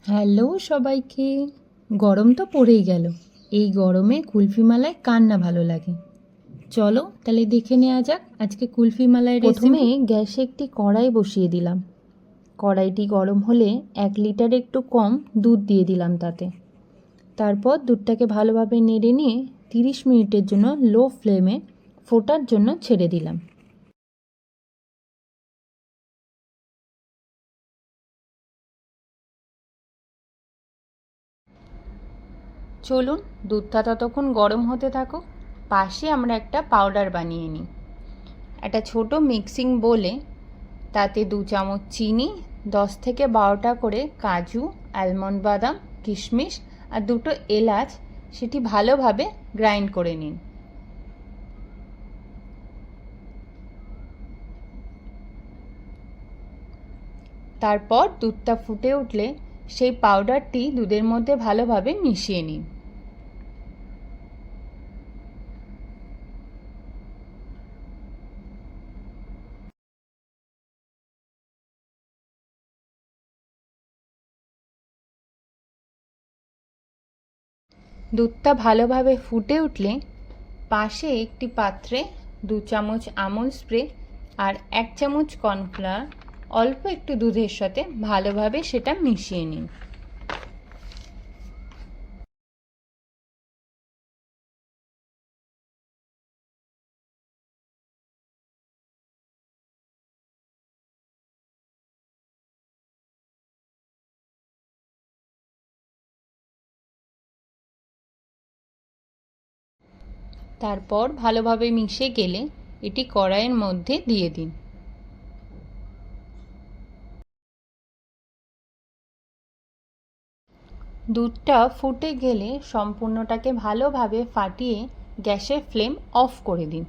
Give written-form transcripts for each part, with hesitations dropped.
Hello সবাইকে। গরম তো পড়েই গেল। এই গরমে কুলফি মালাই কার না ভালো লাগে। চলো তাহলে দেখে নেওয়া যাক আজকে কুলফি মালাই রেসিপি। প্রথমে গ্যাসে একটি কড়াই বসিয়ে দিলাম। কড়াইটি গরম হলে 1 লিটার একটু কম দুধ দিয়ে দিলাম তাতে। তারপর দুধটাকে ভালোভাবে নেড়ে নিয়ে 30 মিনিটের জন্য লো ফ্লেমে ফোটার জন্য ছেড়ে দিলাম। চলুন দুধটা ততক্ষণ গরম হতে থাকুক। পাশে আমরা একটা পাউডার বানিয়ে নিই। একটা ছোট মিক্সিং বোলে তাতে 2 চামচ চিনি, 10 থেকে 12টা করে কাজু, আলমন্ড বাদাম, কিশমিশ আর 2টো এলাচ সেটি ভালোভাবে গ্রাইন্ড করে নিন। তারপর দুধটা ফুটে উঠলে সেই পাউডারটি দুধের মধ্যে ভালোভাবে মিশিয়ে নিন। দুধটা ভালোভাবে ফুটে উঠলে পাশে একটি পাত্রে 2 চামচ আমুল স্প্রে আর 1 চামচ কর্নফ্লাওয়ার অল্প একটু দুধের সাথে ভালোভাবে সেটা মিশিয়ে নিন। তারপর ভালোভাবে মিশে গেলে এটি কড়াইয়ের মধ্যে দিয়ে দিন। দুধটা ফুটে গেলে সম্পূর্ণটাকে ভালোভাবে ফাটিয়ে গ্যাসের ফ্লেম অফ করে দিন।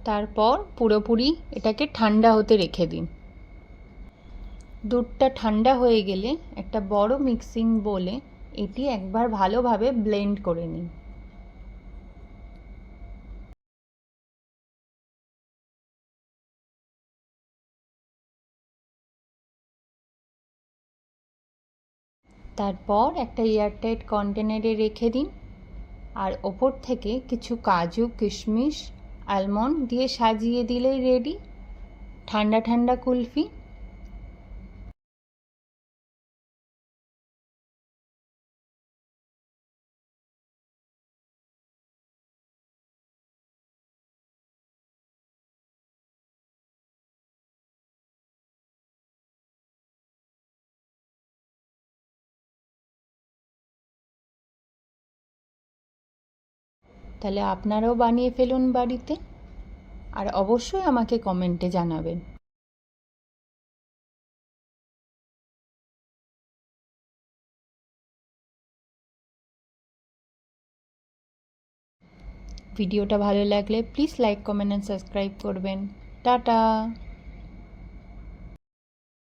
তারপর পুরোপুরি এটাকে ঠান্ডা হতে রেখে দিন। দুধটা ঠান্ডা হয়ে গেলে একটা বড় মিক্সিং বোলে এটি একবার ভালোভাবে ব্লেন্ড করে নিন। তারপর একটা এয়ারটাইট কন্টেনারে রেখে দিন আর ওপর থেকে কিছু কাজু, কিশমিশ, আলমন্ড দিয়ে সাজিয়ে দিলেই রেডি ঠান্ডা ঠান্ডা কুলফি। তাহলে আপনারাও বানিয়ে ফেলুন বাড়িতে আর অবশ্যই আমাকে কমেন্টে জানাবেন। ভিডিওটা ভালো লাগলে please like, comment and subscribe করবেন। টাটা।